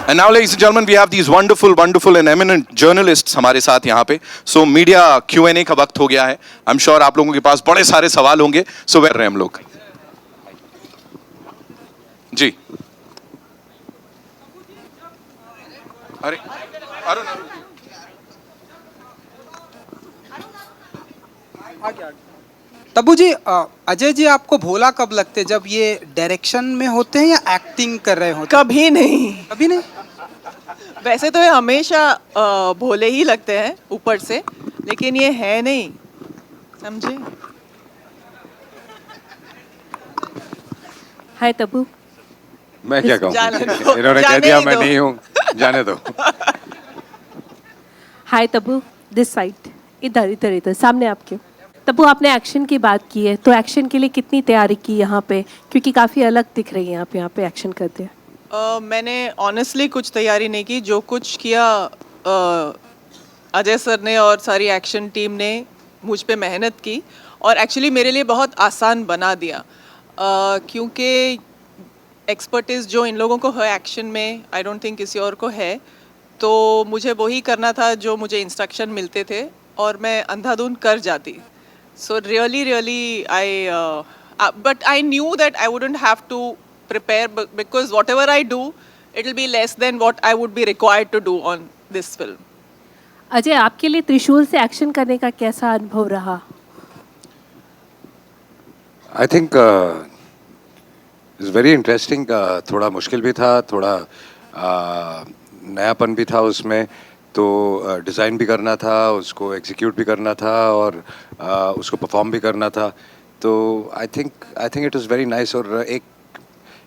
And now, ladies and gentlemen, we have these wonderful, wonderful and eminent journalists हमारे साथ यहाँ पे. So media Q&A का वक्त हो गया है. I'm sure आप लोगों के पास बड़े सारे सवाल होंगे. So where रहे हम लोग? जी. अरे, अरुण. तब्बू जी, अजय जी आपको भोला कब लगते हैं? जब ये डायरेक्शन में होते हैं या एक्टिंग कर रहे होते हैं? कभी नहीं। कभी नहीं? वैसे तो ये हमेशा भोले ही लगते हैं ऊपर से, लेकिन ये है नहीं, समझे? हाय तब्बू। मैं क्या कहूँ? जाने दो, इन्होंने कह जाने दिया ही मैं दो। नहीं हूँ, जाने दो। हाय तब्बू, दिस साइड, इधर इधर इधर सामने आपके। तब्बू, आपने एक्शन की बात की है, तो एक्शन के लिए कितनी तैयारी की यहाँ पे? क्योंकि काफ़ी अलग दिख रही है आप यहाँ पे एक्शन करते हैं। मैंने ऑनेस्टली कुछ तैयारी नहीं की। जो कुछ किया अजय सर ने और सारी एक्शन टीम ने मुझ पे मेहनत की और एक्चुअली मेरे लिए बहुत आसान बना दिया, क्योंकि एक्सपर्टीज़ जो इन लोगों को है एक्शन में, आई डोंट थिंक किसी और को है। तो मुझे वही करना था जो मुझे इंस्ट्रक्शन मिलते थे और मैं अंधाधुंध कर जाती. So really I but I knew that I wouldn't have to prepare because whatever I do, it will be less than what I would be required to do on this film. Ajay, आपके लिए त्रिशूल से action करने का कैसा अनुभव रहा? I think it's very interesting. थोड़ा मुश्किल भी था, थोड़ा नयापन भी था उसमें, तो डिज़ाइन भी करना था, उसको एग्जीक्यूट भी करना था और उसको परफॉर्म भी करना था. तो I think it was very nice. और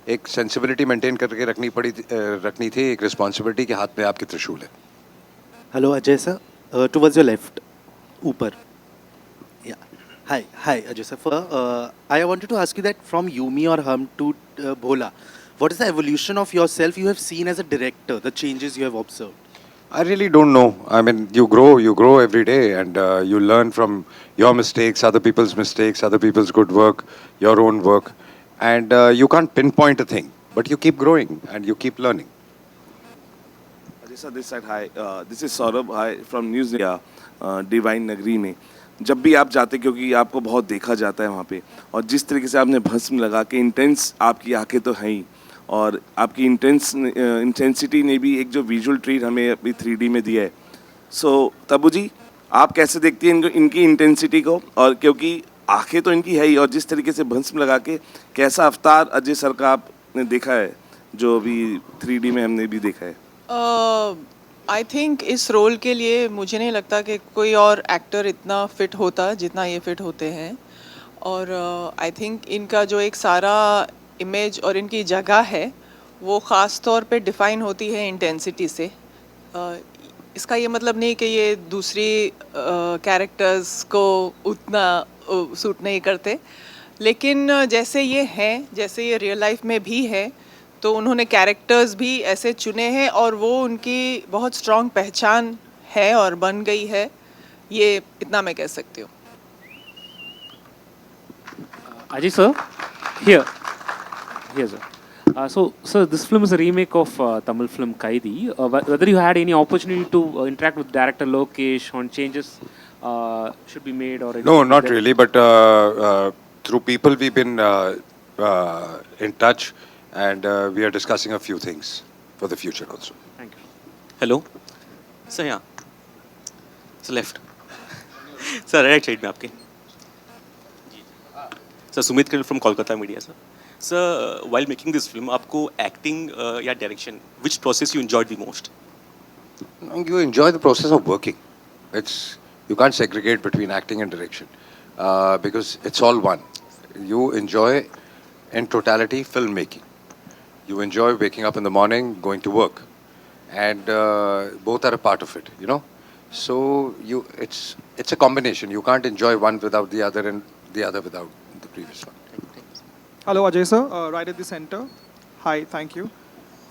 एक सेंसिबिलिटी मेंटेन करके रखनी थी, एक रिस्पॉन्सिबिलिटी के हाथ में आपके त्रिशूल है. Hello Ajay sir, towards your left, ऊपर. Hi Ajay sir. I wanted to ask you that from You, Me or Hum to Bholaa, what is the evolution of yourself you have seen as a director, the changes you have observed? I really don't know. I mean, you grow every day, and you learn from your mistakes, other people's mistakes, other people's good work, your own work, and you can't pinpoint a thing, but you keep growing and you keep learning. Ajay sir, this side, hi. This is Saurabh. Hi from News India, Divine Nagri में. जब भी आप जाते, क्योंकि आपको बहुत देखा जाता है वहाँ पे, और जिस तरीके से आपने भस्म लगा के इंटेंस, आपकी आंखें तो हैं ही, और आपकी इंटेंसिटी ने भी एक जो विजुअल ट्रीट हमें अभी 3D में दिया है. सो तब्बू जी, आप कैसे देखती हैं इनकी इंटेंसिटी को? और क्योंकि आंखें तो इनकी है ही, और जिस तरीके से भस्म लगा के कैसा अवतार अजय सर का आपने देखा है, जो अभी 3D में हमने भी देखा है. आई थिंक इस रोल के लिए मुझे नहीं लगता कि कोई और एक्टर इतना फिट होता जितना ये फिट होते हैं. और आई थिंक इनका जो एक सारा इमेज और इनकी जगह है वो ख़ास तौर पे डिफ़ाइन होती है इंटेंसिटी से. इसका ये मतलब नहीं कि ये दूसरी कैरेक्टर्स को उतना सूट नहीं करते, लेकिन जैसे ये हैं, जैसे ये रियल लाइफ में भी है, तो उन्होंने कैरेक्टर्स भी ऐसे चुने हैं और वो उनकी बहुत स्ट्रॉन्ग पहचान है और बन गई है. ये इतना मैं कह सकती हूँ. Ajay sir, here sir. So sir, this film is a remake of Tamil film Kaidi. Whether you had any opportunity to interact with director Lokesh on changes should be made or No, not really, but through people we've been in touch, and we are discussing a few things for the future also. Thank you. Hello sir, यहाँ sir left sir, right side में आपके. Sir Sumit कल from Kolkata media. Sir while making this film, आपको acting या direction, which process you enjoyed the most? You enjoy the process of working. You can't segregate between acting and direction because it's all one. You enjoy in totality filmmaking. You enjoy waking up in the morning, going to work, and both are a part of it, you know. So it's a combination. You can't enjoy one without the other, and the other without the previous one. Hello Ajay sir, right at the center. Hi, thank you.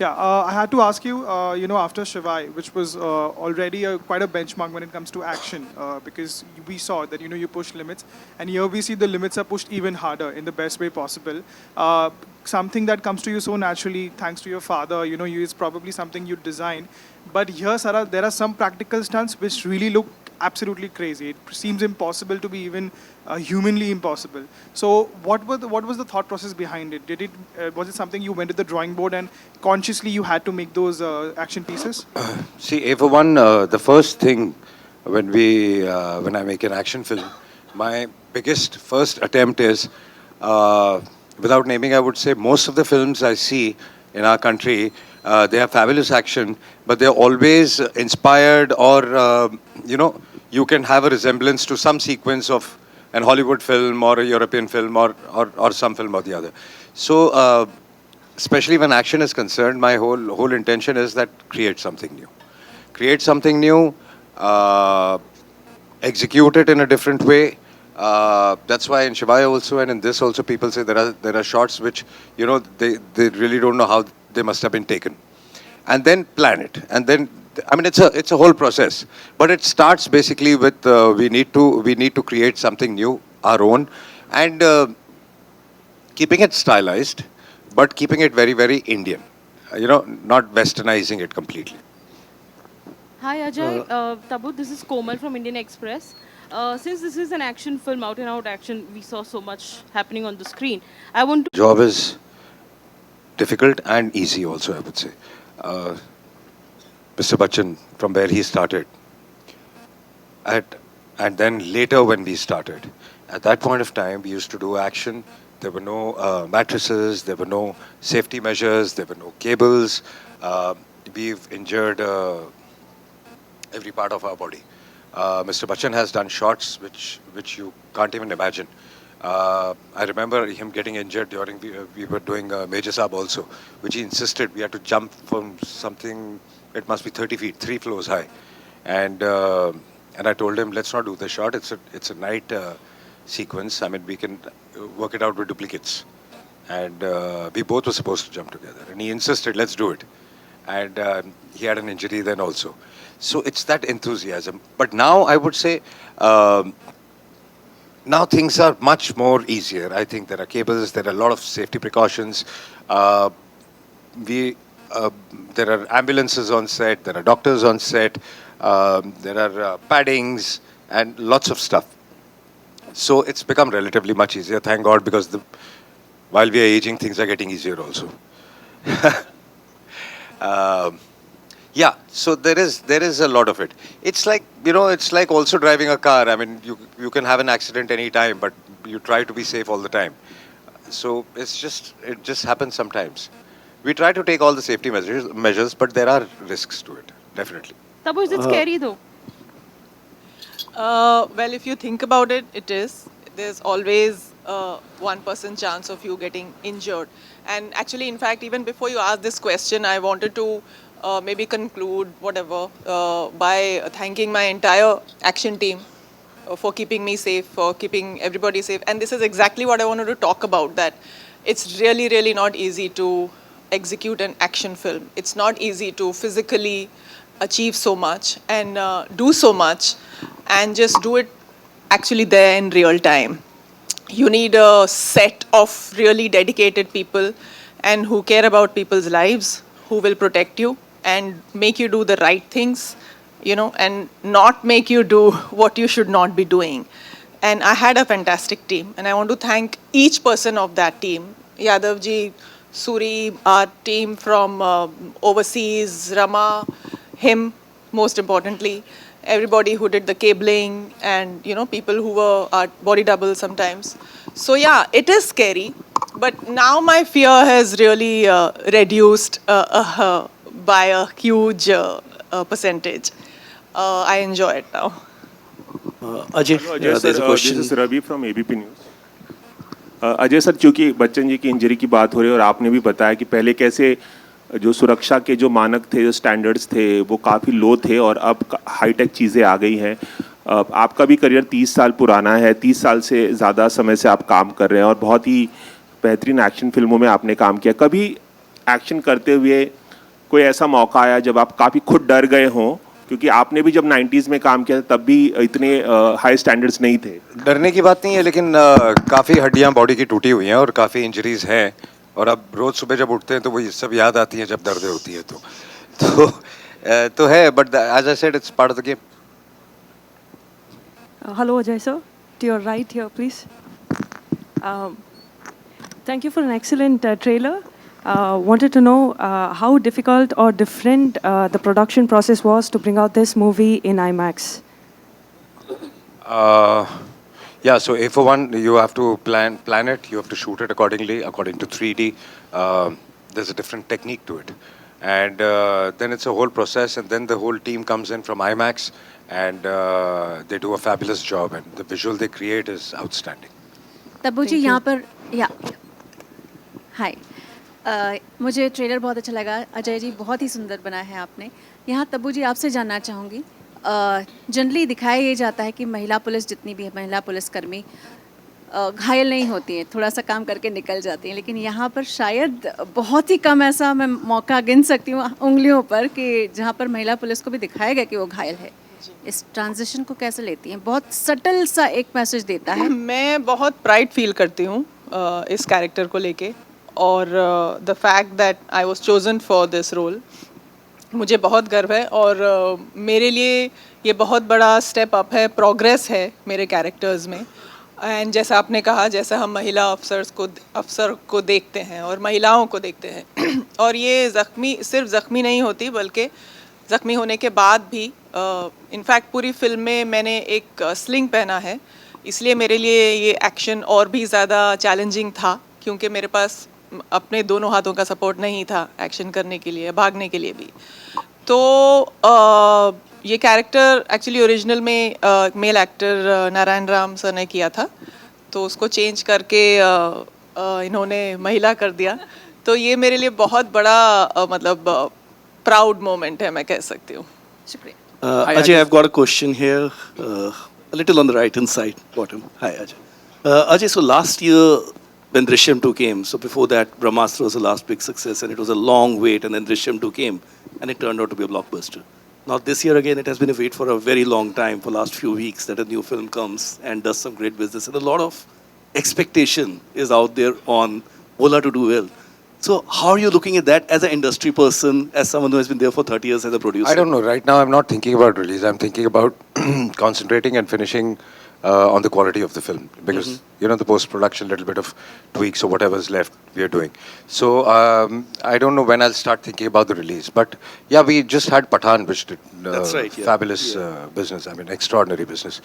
Yeah, I had to ask you, after Shivai, which was already quite a benchmark when it comes to action, because we saw that, you push limits, and here we see the limits are pushed even harder in the best way possible. something that comes to you so naturally thanks to your father. You know, you is probably something you designed. But here, Sarah, there are some practical stunts which really look absolutely crazy. It seems impossible to be even humanly impossible. So, what was the thought process behind it? Was it something you went to the drawing board and consciously you had to make those action pieces? See, for one, the first thing when I make an action film, my biggest first attempt is, without naming, I would say most of the films I see in our country, they have fabulous action, but they're always inspired or, you can have a resemblance to some sequence of an Hollywood film or a European film or some film or the other. So, especially when action is concerned, my whole intention is that create something new. Create something new, execute it in a different way. That's why in Shivaya also and in this also people say there are shots which, they really don't know how they must have been taken. And then plan it. And then, I mean, it's a whole process. But it starts basically with we need to create something new, our own, and keeping it stylized, but keeping it very, very Indian. Not westernizing it completely. Hi Ajay, Tabu, this is Komal from Indian Express. Since this is an action film, out and out action, we saw so much happening on the screen. I want to... Job is difficult and easy also, I would say. Mr. Bachchan, from where he started, and then later when we started, at that point of time, we used to do action. There were no mattresses, there were no safety measures, there were no cables. We've injured every part of our body. Mr. Bachchan has done shots which you can't even imagine. I remember him getting injured during we were doing Major Saab also, which he insisted we had to jump from something, it must be 30 feet, 3 floors high. And I told him, let's not do the shot, it's a night sequence. I mean, we can work it out with duplicates. And we both were supposed to jump together. And he insisted, let's do it. And he had an injury then also. So it's that enthusiasm. But now I would say, now things are much more easier. I think there are cables, there are a lot of safety precautions. There are ambulances on set, there are doctors on set, there are paddings and lots of stuff. So it's become relatively much easier, thank God, because while we are aging, things are getting easier also. Yeah, so there is a lot of it. It's like, it's like also driving a car. I mean, you can have an accident any time, but you try to be safe all the time. So it just happens sometimes. We try to take all the safety measures, but there are risks to it, definitely. Tabu, is it scary though? Well, if you think about it, it is. There's always 1% chance of you getting injured. And actually, in fact, even before you asked this question, I wanted to maybe conclude whatever by thanking my entire action team for keeping me safe, for keeping everybody safe. And this is exactly what I wanted to talk about, that it's really, really not easy to execute an action film. It's not easy to physically achieve so much and do so much and just do it actually there in real time. You need a set of really dedicated people and who care about people's lives, who will protect you and make you do the right things, and not make you do what you should not be doing. And I had a fantastic team, and I want to thank each person of that team. Yadav ji, Suri, our team from overseas, Rama, him, most importantly, everybody who did the cabling, and people who were our body doubles sometimes. So yeah, it is scary, but now my fear has really reduced by a huge percentage. I enjoy it now. Ajay, Ajay there's sir, a question. this is Ravi from ABP News. Ajay sir, चूंकि बच्चन जी की injury की बात हो रही है और आपने भी बताया कि पहले कैसे जो सुरक्षा के जो मानक थे, जो स्टैंडर्ड्स थे, वो काफ़ी लो थे और अब हाईटेक चीज़ें आ गई हैं. आपका भी करियर 30 साल पुराना है, 30 साल से ज़्यादा समय से आप काम कर रहे हैं और बहुत ही बेहतरीन एक्शन फिल्मों में आपने काम किया. कभी एक्शन करते हुए कोई ऐसा मौका आया जब आप काफ़ी खुद डर गए हों, क्योंकि आपने भी जब 90s में काम किया तब भी इतने हाई स्टैंडर्ड्स नहीं थे? डरने की बात नहीं है, लेकिन काफ़ी हड्डियां बॉडी की टूटी हुई हैं और काफ़ी इंजरीज हैं और अब रोज सुबह जब उठते हैं तो वो ये सब याद आती हैं जब दर्दें होती है तो है, but as I said it's part of the game. Hello, Ajay sir. To your right here, please. Thank you for an excellent trailer. Wanted to know how difficult or different the production process was to bring out this movie in IMAX. Yeah, so A for one, you have to plan it. You have to shoot it accordingly, according to 3D. There's a different technique to it, and then it's a whole process. And then the whole team comes in from IMAX, and they do a fabulous job. And the visual they create is outstanding. Tabu ji यहाँ पर या हाय मुझे trailer बहुत अच्छा लगा. अजय जी बहुत ही सुंदर बना है आपने. यहाँ तब्बू जी आपसे जानना चाहूँगी, जनरली दिखाया ये जाता है कि महिला पुलिस जितनी भी है, महिला पुलिसकर्मी घायल नहीं होती हैं, थोड़ा सा काम करके निकल जाती हैं, लेकिन यहाँ पर शायद बहुत ही कम ऐसा मैं मौका गिन सकती हूँ उंगलियों पर कि जहाँ पर महिला पुलिस को भी दिखाया गया कि वो घायल है. इस ट्रांजिशन को कैसे लेती हैं? बहुत सटल सा एक मैसेज देता है. मैं बहुत प्राइड फील करती हूँ इस कैरेक्टर को लेके, और the fact that I was chosen for this role मुझे बहुत गर्व है. और मेरे लिए ये बहुत बड़ा स्टेप अप है, प्रोग्रेस है मेरे कैरेक्टर्स में. एंड जैसा आपने कहा, जैसा हम महिला अफसर को देखते हैं और महिलाओं को देखते हैं और ये सिर्फ ज़ख्मी नहीं होती, बल्कि ज़ख्मी होने के बाद भी इनफैक्ट पूरी फिल्म में मैंने एक स्लिंग पहना है, इसलिए मेरे लिए ये एक्शन और भी ज़्यादा चैलेंजिंग था, क्योंकि मेरे पास अपने दोनों हाथों का सपोर्ट नहीं था एक्शन करने के लिए, भागने के लिए भी. तो ये कैरेक्टर एक्चुअली ओरिजिनल में male actor Narayan Ram sir ने किया था, तो उसको चेंज करके इन्होंने महिला कर दिया. तो ये मेरे लिए बहुत बड़ा मतलब प्राउड मोमेंट है, मैं कह सकती हूँ. शुक्रिया. Ajay, I've got a question here, a little on the right hand side, bottom. Hi, Ajay. Ajay, so last year when Drishyam 2 came, so before that Brahmastra was the last big success, and it was a long wait, and then Drishyam 2 came, and it turned out to be a blockbuster. Now this year again, it has been a wait for a very long time, for last few weeks, that a new film comes and does some great business, and a lot of expectation is out there on Bholaa to do well. So how are you looking at that as an industry person, as someone who has been there for 30 years as a producer? I don't know. Right now, I'm not thinking about release. I'm thinking about concentrating and finishing on the quality of the film, because you know, the post-production, little bit of tweaks or whatever's left, we are doing. So I don't know when I'll start thinking about the release. But yeah, we just had Pathan, which did That's right, yeah. fabulous business. I mean, extraordinary business.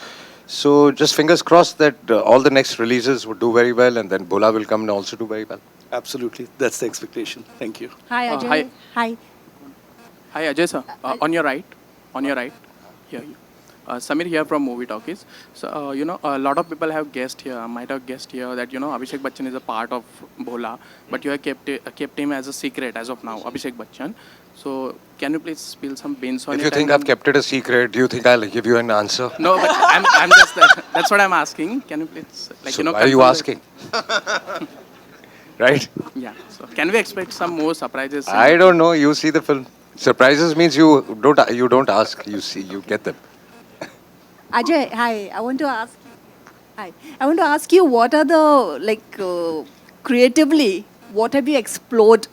So just fingers crossed that all the next releases would do very well, and then Bholaa will come and also do very well. Absolutely, that's the expectation. Thank you. Hi Ajay. Hi. Hi Ajay sir. On your right. Here. Samir here from Movie Talkies. So you know, a lot of people have guessed here, might have guessed here that, you know, Abhishek Bachchan is a part of Bholaa, but you have kept him as a secret as of now, Abhishek Bachchan. So can you please spill some beans on it? If you think I've kept it a secret, do you think I'll give you an answer? No, but I'm just that's what I'm asking. Can you please, like, So you know? why are you asking? Right? Yeah. So can we expect some more surprises? I don't know. You see the film. Surprises means you don't ask. You see, you get them. Ajay, hi. I want to ask you, what are the creatively, what have you explored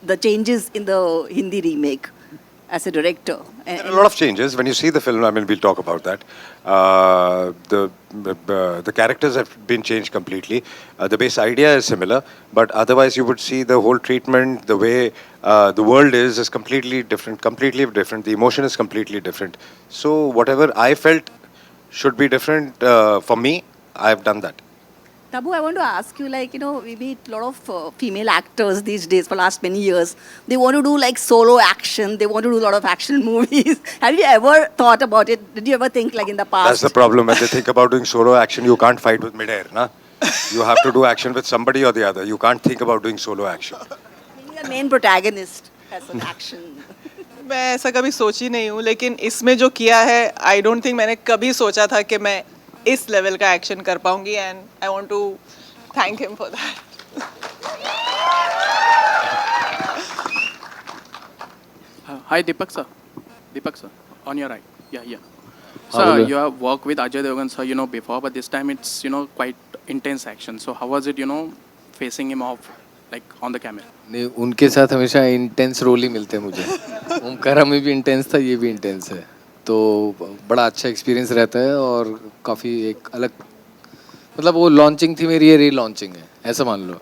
the changes in the Hindi remake as a director? There are a lot of changes. When you see the film, I mean, we'll talk about that. The characters have been changed completely. The base idea is similar, but otherwise you would see the whole treatment, the way the world is completely different. The emotion is completely different. So whatever I felt should be different for me, I've done that. Tabu, I want to ask you, we meet a lot of female actors these days for last many years. They want to do solo action. They want to do a lot of action movies. Have you ever thought about it? Did you ever think in the past? That's the problem. When they think about doing solo action, you can't fight with mid-air, na? You have to do action with somebody or the other. You can't think about doing solo action. Being the main protagonist has an action. मैं ऐसा कभी सोची नहीं हूँ, लेकिन इसमें जो किया है, I don't think मैंने कभी सोचा था कि मैं इस लेवल का एक्शन कर पाऊंगी, and I want to thank him for that. Hi Deepak sir, on your right. Yeah. So you have worked with Ajay Devgan sir, you know, before, but this time it's, you know, quite intense action. So how was it, you know, facing him off like on the camera? नहीं, उनके साथ हमेशा intense role ही मिलते हैं मुझे. ओमकारा में भी intense था, ये भी इंटेंस है, तो बड़ा अच्छा एक्सपीरियंस रहता है और काफ़ी एक अलग, मतलब वो लॉन्चिंग थी मेरी, ये री लॉन्चिंग है, ऐसा मान लो.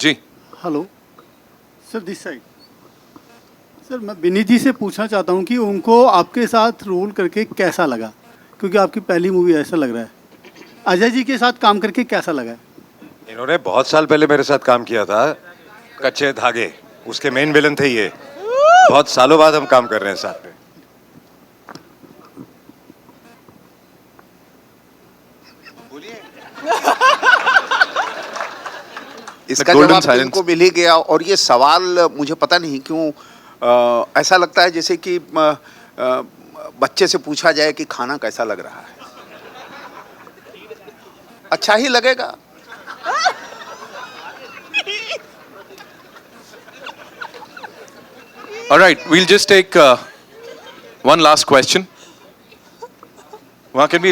जी. Hello sir, this side. Sir, मैं विनीत जी से पूछना चाहता हूँ कि उनको आपके साथ रोल करके कैसा लगा, क्योंकि आपकी पहली मूवी ऐसा लग रहा है. अजय जी के साथ काम करके कैसा लगा है? इन्होंने बहुत साल पहले मेरे साथ काम किया था, कच्चे धागे, उसके मेन विलन थे ये. बहुत सालों बाद हम काम कर रहे हैं साथ में. इसका जवाब इनको मिल ही गया. और ये सवाल मुझे पता नहीं क्यों ऐसा लगता है जैसे कि बच्चे से पूछा जाए कि खाना कैसा लग रहा है. अच्छा ही लगेगा. All right, we'll just take one last question. Can we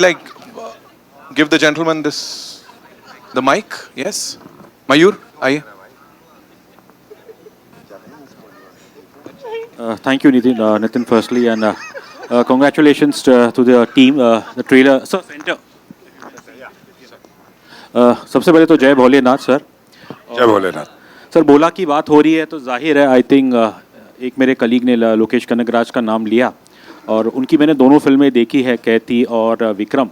give the gentleman the mic? Yes, Mayur, आइए. Thank you, Nitin, firstly, and congratulations to the team. The trailer, sir, center. सबसे पहले तो जय भोलेनाथ सर. जय Bholenath. Sir, भोला की बात हो रही है तो जाहिर है, आई थिंक एक मेरे कलीग ने लोकेश कनगराज का नाम लिया और उनकी मैंने दोनों फिल्में देखी है, कैथी और विक्रम.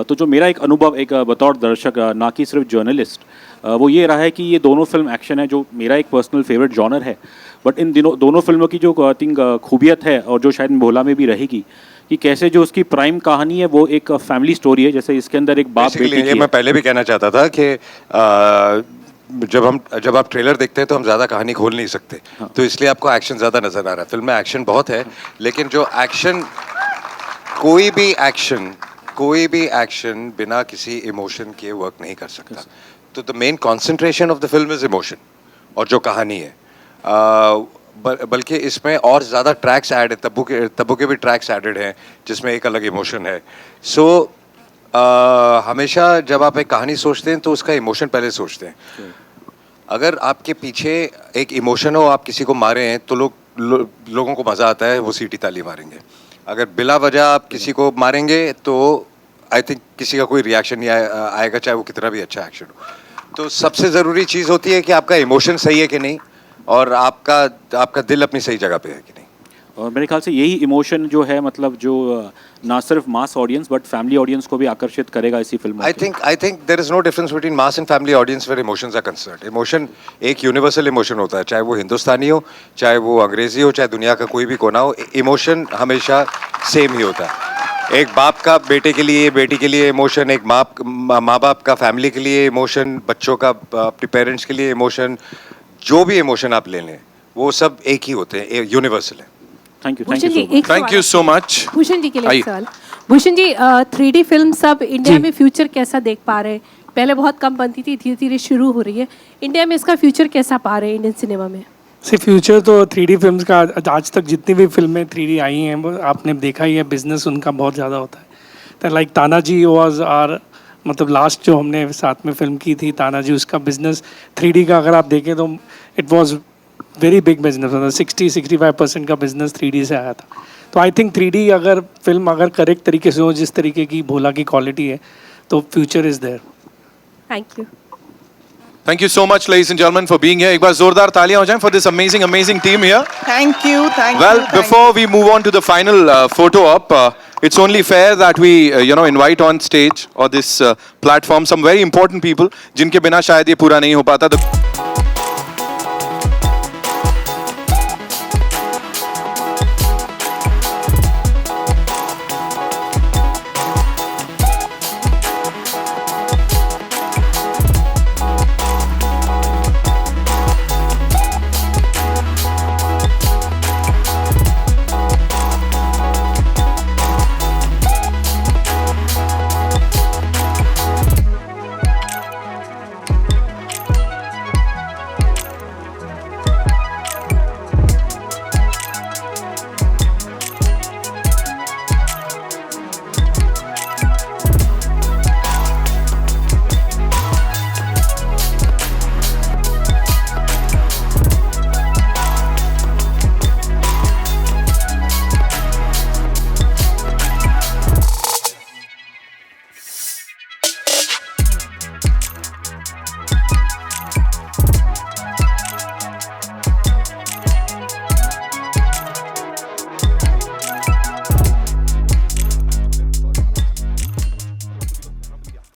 तो जो मेरा एक अनुभव एक बतौर दर्शक, ना कि सिर्फ जर्नलिस्ट, वो ये रहा है कि ये दोनों फिल्म एक्शन है, जो मेरा एक पर्सनल फेवरेट जॉनर है. बट इन दोनों फिल्मों की जो आई थिंक खूबियत है और जो शायद भोला में भी रहेगी, कि कैसे जो उसकी प्राइम कहानी है वो एक फैमिली स्टोरी है. जैसे इसके अंदर एक बाप बेटी की, मैं पहले भी कहना चाहता था कि जब आप ट्रेलर देखते हैं तो हम ज़्यादा कहानी खोल नहीं सकते. हाँ. तो इसलिए आपको एक्शन ज़्यादा नज़र आ रहा है. फिल्म में एक्शन बहुत है, लेकिन जो एक्शन, कोई भी एक्शन बिना किसी इमोशन के वर्क नहीं कर सकता. तो the main concentration of the film is emotion और जो कहानी है. बल्कि इसमें और ज़्यादा ट्रैक्स ऐड है, तब्बू के भी ट्रैक्स एडेड हैं जिसमें एक अलग इमोशन है. सो हमेशा जब आप एक कहानी सोचते हैं तो उसका इमोशन पहले सोचते हैं. अगर आपके पीछे एक इमोशन हो, आप किसी को मारे हैं तो लोगों को मज़ा आता है, वो सीटी ताली मारेंगे. अगर बिला वजह आप किसी को मारेंगे तो आई थिंक किसी का कोई रिएक्शन नहीं आएगा, चाहे वो कितना भी अच्छा एक्शन हो. तो सबसे ज़रूरी चीज़ होती है कि आपका इमोशन सही है कि नहीं और आपका दिल अपनी सही जगह पे है कि नहीं. और मेरे ख्याल से यही इमोशन जो है, मतलब जो ना सिर्फ mass audience but family audience को भी आकर्षित करेगा इसी फिल्म में. I think there is no difference between mass and family audience where emotions are concerned. Emotion एक यूनिवर्सल इमोशन होता है, चाहे वो हिंदुस्तानी हो, चाहे वो अंग्रेजी हो, चाहे दुनिया का कोई भी कोना हो. इमोशन हमेशा सेम ही होता है. एक बाप का बेटे के लिए, बेटी के लिए इमोशन, एक माँ बाप का फैमिली के लिए इमोशन, बच्चों का अपने पेरेंट्स के लिए इमोशन, जो भी इमोशन आप ले लें वो सब एक ही होते हैं, यूनिवर्सल है. Thank you so much. Bhushan ji के लिए एक सवाल. भूषण जी, 3D फिल्म सब इंडिया में फ्यूचर कैसा देख पा रहे हैं? पहले बहुत कम बनती थी, धीरे धीरे शुरू हो रही है. इंडिया में इसका फ्यूचर कैसा पा रहे हैं इंडियन सिनेमा में? फ्यूचर तो 3D फिल्म्स का, आज तक जितनी भी फिल्में 3D आई हैं वो आपने देखा ही है, बिजनेस उनका बहुत ज़्यादा होता है. तो लाइक तानाजी वाज आर, मतलब लास्ट जो हमने साथ में फिल्म की थी तानाजी, उसका बिजनेस 3D का अगर आप देखें तो it was very big business. 60-65% का बिजनेस 3D से आया था. तो आई थिंक 3D अगर फिल्म अगर करेक्ट तरीके से हो, जिस तरीके की भोला की क्वालिटी है, तो future is there. Thank you. Thank you so much, ladies and gentlemen, for being here. एक बार जोरदार तालियां हो जाएं for this amazing team here. Thank you. Well, before we move on to the final photo op, it's only fair that we, invite on stage or this platform some very important people, जिनके बिना शायद ये पूरा नहीं हो पाता.